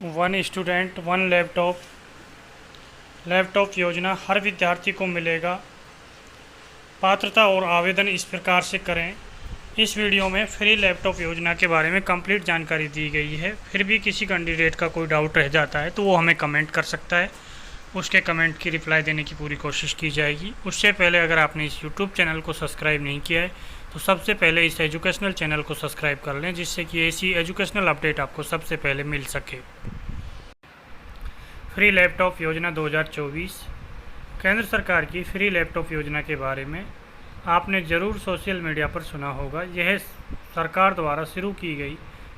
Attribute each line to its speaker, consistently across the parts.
Speaker 1: One student one laptop योजना हर विद्यार्थी को मिलेगा। पात्रता और आवेदन इस प्रकार से करें। इस वीडियो में फ्री लैपटॉप योजना के बारे में कंप्लीट जानकारी दी गई है। फिर भी किसी कैंडिडेट का कोई डाउट रह जाता है तो वो हमें कमेंट कर सकता है, उसके कमेंट की रिप्लाई देने की पूरी कोशिश की जाएगी। उससे पहले अगर आपने इस यूट्यूब चैनल को सब्सक्राइब नहीं किया है तो सबसे पहले इस एजुकेशनल चैनल को सब्सक्राइब कर लें, जिससे कि ऐसी एजुकेशनल अपडेट आपको सबसे पहले मिल सके। फ्री लैपटॉप योजना 2024 केंद्र सरकार की फ्री लैपटॉप योजना के बारे में आपने ज़रूर सोशल मीडिया पर सुना होगा। यह सरकार द्वारा शुरू की गई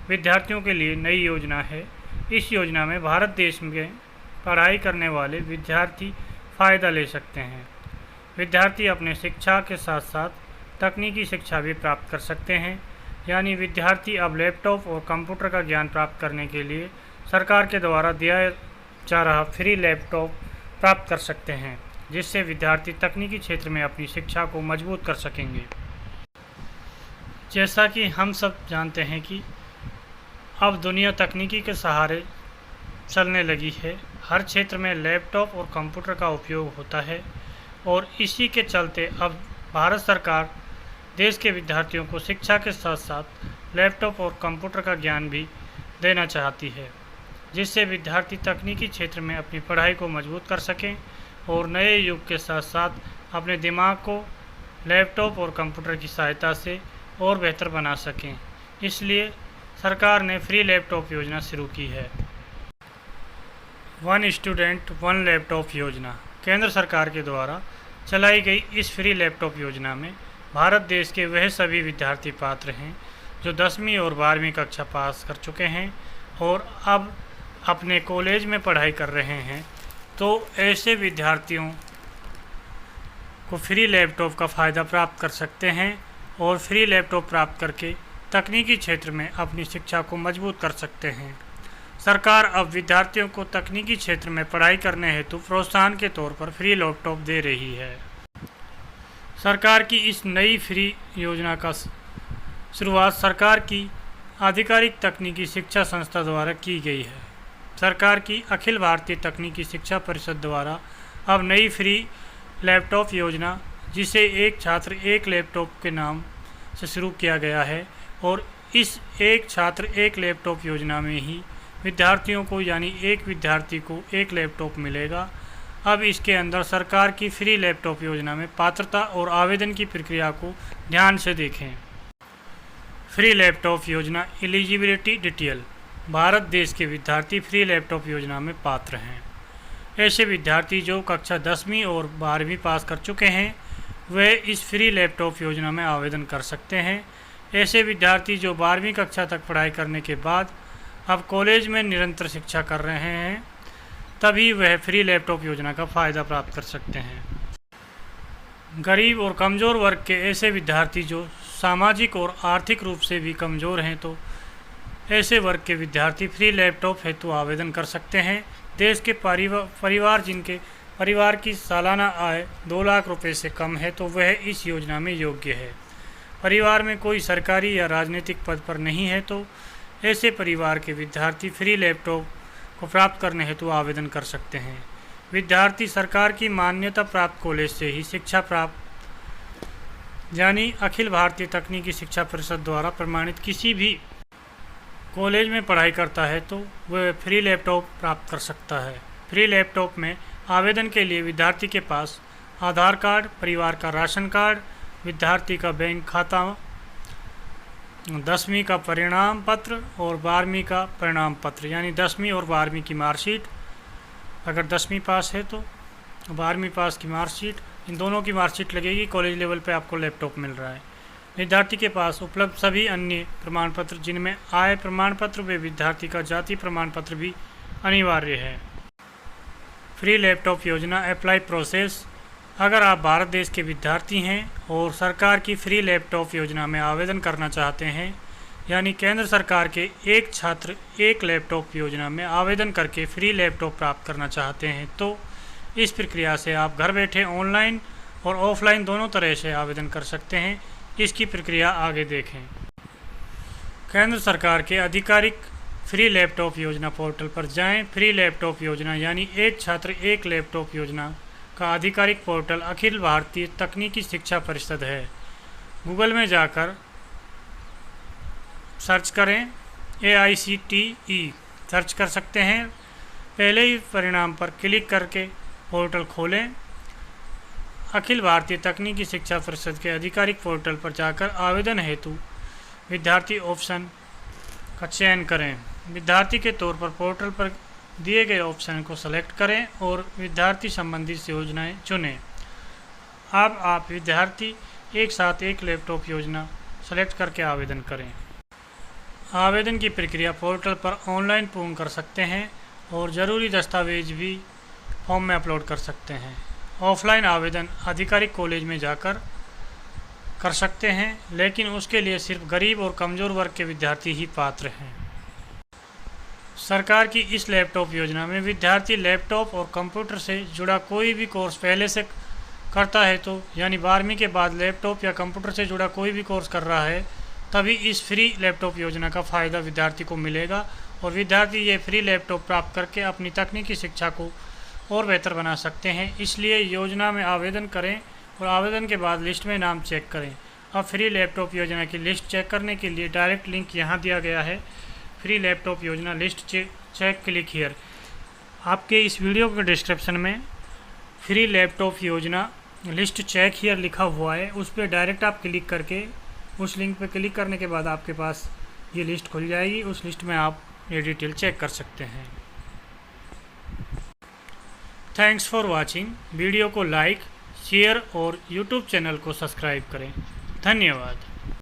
Speaker 1: विद्यार्थियों के लिए नई योजना है। इस योजना में भारत देश में पढ़ाई करने वाले विद्यार्थी फ़ायदा ले सकते हैं। विद्यार्थी अपने शिक्षा के साथ साथ तकनीकी शिक्षा भी प्राप्त कर सकते हैं। यानी विद्यार्थी अब लैपटॉप और कंप्यूटर का ज्ञान प्राप्त करने के लिए सरकार के द्वारा दिया जा रहा फ्री लैपटॉप प्राप्त कर सकते हैं, जिससे विद्यार्थी तकनीकी क्षेत्र में अपनी शिक्षा को मजबूत कर सकेंगे। जैसा कि हम सब जानते हैं कि अब दुनिया तकनीकी के सहारे चलने लगी है। हर क्षेत्र में लैपटॉप और कंप्यूटर का उपयोग होता है और इसी के चलते अब भारत सरकार देश के विद्यार्थियों को शिक्षा के साथ साथ लैपटॉप और कंप्यूटर का ज्ञान भी देना चाहती है, जिससे विद्यार्थी तकनीकी क्षेत्र में अपनी पढ़ाई को मजबूत कर सकें और नए युग के साथ साथ अपने दिमाग को लैपटॉप और कंप्यूटर की सहायता से और बेहतर बना सकें। इसलिए सरकार ने फ्री लैपटॉप योजना शुरू की है। वन स्टूडेंट वन लैपटॉप योजना केंद्र सरकार के द्वारा चलाई गई इस फ्री लैपटॉप योजना में भारत देश के वह सभी विद्यार्थी पात्र हैं जो 10वीं और 12वीं कक्षा पास कर चुके हैं और अब अपने कॉलेज में पढ़ाई कर रहे हैं। तो ऐसे विद्यार्थियों को फ्री लैपटॉप का फ़ायदा प्राप्त कर सकते हैं और फ्री लैपटॉप प्राप्त करके तकनीकी क्षेत्र में अपनी शिक्षा को मजबूत कर सकते हैं। सरकार अब विद्यार्थियों को तकनीकी क्षेत्र में पढ़ाई करने हेतु प्रोत्साहन के तौर पर फ्री लैपटॉप दे रही है। सरकार की इस नई फ्री योजना का शुरुआत सरकार की आधिकारिक तकनीकी शिक्षा संस्था द्वारा की गई है। सरकार की अखिल भारतीय तकनीकी शिक्षा परिषद द्वारा अब नई फ्री लैपटॉप योजना, जिसे एक छात्र एक लैपटॉप के नाम से शुरू किया गया है, और इस एक छात्र एक लैपटॉप योजना में ही विद्यार्थियों को यानी एक विद्यार्थी को एक लैपटॉप मिलेगा। अब इसके अंदर सरकार की फ्री लैपटॉप योजना में पात्रता और आवेदन की प्रक्रिया को ध्यान से देखें। फ्री लैपटॉप योजना एलिजिबिलिटी डिटेल। भारत देश के विद्यार्थी फ्री लैपटॉप योजना में पात्र हैं। ऐसे विद्यार्थी जो कक्षा 10वीं और 12वीं पास कर चुके हैं वे इस फ्री लैपटॉप योजना में आवेदन कर सकते हैं। ऐसे विद्यार्थी जो 12वीं कक्षा तक पढ़ाई करने के बाद अब कॉलेज में निरंतर शिक्षा कर रहे हैं, तभी वह फ्री लैपटॉप योजना का फ़ायदा प्राप्त कर सकते हैं। गरीब और कमज़ोर वर्ग के ऐसे विद्यार्थी जो सामाजिक और आर्थिक रूप से भी कमज़ोर हैं, तो ऐसे वर्ग के विद्यार्थी फ्री लैपटॉप हेतु आवेदन कर सकते हैं। देश के परिवार जिनके परिवार की सालाना आय 2 लाख रुपए से कम है तो वह इस योजना में योग्य है। परिवार में कोई सरकारी या राजनीतिक पद पर नहीं है तो ऐसे परिवार के विद्यार्थी फ्री लैपटॉप को प्राप्त करने हेतु आवेदन कर सकते हैं। विद्यार्थी सरकार की मान्यता प्राप्त कॉलेज से ही शिक्षा प्राप्त यानी अखिल भारतीय तकनीकी शिक्षा परिषद द्वारा प्रमाणित किसी भी कॉलेज में पढ़ाई करता है तो वह फ्री लैपटॉप प्राप्त कर सकता है। फ्री लैपटॉप में आवेदन के लिए विद्यार्थी के पास आधार कार्ड, परिवार का राशन कार्ड, विद्यार्थी का बैंक खाता, 10वीं का परिणाम पत्र और 12वीं का परिणाम पत्र, यानी 10वीं और 12वीं की मार्कशीट, अगर 10वीं पास है तो 12वीं पास की मार्कशीट, इन दोनों की मार्कशीट लगेगी। कॉलेज लेवल पे आपको लैपटॉप मिल रहा है। विद्यार्थी के पास उपलब्ध सभी अन्य प्रमाण पत्र, जिनमें आय प्रमाण पत्र व विद्यार्थी का जाति प्रमाण पत्र भी अनिवार्य है। फ्री लैपटॉप योजना अप्लाई प्रोसेस। अगर आप भारत देश के विद्यार्थी हैं और सरकार की फ्री लैपटॉप योजना में आवेदन करना चाहते हैं, यानी केंद्र सरकार के एक छात्र एक लैपटॉप योजना में आवेदन करके फ्री लैपटॉप प्राप्त करना चाहते हैं, तो इस प्रक्रिया से आप घर बैठे ऑनलाइन और ऑफलाइन दोनों तरह से आवेदन कर सकते हैं। इसकी प्रक्रिया आगे देखें। केंद्र सरकार के आधिकारिक फ्री लैपटॉप योजना पोर्टल पर जाएं। फ्री लैपटॉप योजना यानी एक छात्र एक लैपटॉप योजना का आधिकारिक पोर्टल अखिल भारतीय तकनीकी शिक्षा परिषद है। गूगल में जाकर सर्च करें AICTE सर्च कर सकते हैं। पहले ही परिणाम पर क्लिक करके पोर्टल खोलें। अखिल भारतीय तकनीकी शिक्षा परिषद के आधिकारिक पोर्टल पर जाकर आवेदन हेतु विद्यार्थी ऑप्शन का चयन करें। विद्यार्थी के तौर पर पोर्टल पर दिए गए ऑप्शन को सेलेक्ट करें और विद्यार्थी संबंधित योजनाएं चुनें। अब आप विद्यार्थी एक साथ एक लैपटॉप योजना सेलेक्ट करके आवेदन करें। आवेदन की प्रक्रिया पोर्टल पर ऑनलाइन पूर्ण कर सकते हैं और ज़रूरी दस्तावेज भी फॉर्म में अपलोड कर सकते हैं। ऑफलाइन आवेदन आधिकारिक कॉलेज में जाकर कर सकते हैं, लेकिन उसके लिए सिर्फ गरीब और कमज़ोर वर्ग के विद्यार्थी ही पात्र हैं। सरकार की इस लैपटॉप योजना में विद्यार्थी लैपटॉप और कंप्यूटर से जुड़ा कोई भी कोर्स पहले से करता है तो यानी 12वीं के बाद लैपटॉप या कंप्यूटर से जुड़ा कोई भी कोर्स कर रहा है, तभी इस फ्री लैपटॉप योजना का फ़ायदा विद्यार्थी को मिलेगा और विद्यार्थी ये फ्री लैपटॉप प्राप्त करके अपनी तकनीकी शिक्षा को और बेहतर बना सकते हैं। इसलिए योजना में आवेदन करें और आवेदन के बाद लिस्ट में नाम चेक करें। अब फ्री लैपटॉप योजना की लिस्ट चेक करने के लिए डायरेक्ट लिंक यहाँ दिया गया है। फ्री लैपटॉप योजना लिस्ट चेक क्लिक हियर। आपके इस वीडियो के डिस्क्रिप्शन में फ्री लैपटॉप योजना लिस्ट चेक हियर लिखा हुआ है, उस पर डायरेक्ट आप क्लिक करके उस लिंक पर क्लिक करने के बाद आपके पास ये लिस्ट खुल जाएगी। उस लिस्ट में आप ये डिटेल चेक कर सकते हैं। Thanks for watching. वीडियो को लाइक शेयर और यूट्यूब चैनल को सब्सक्राइब करें। धन्यवाद।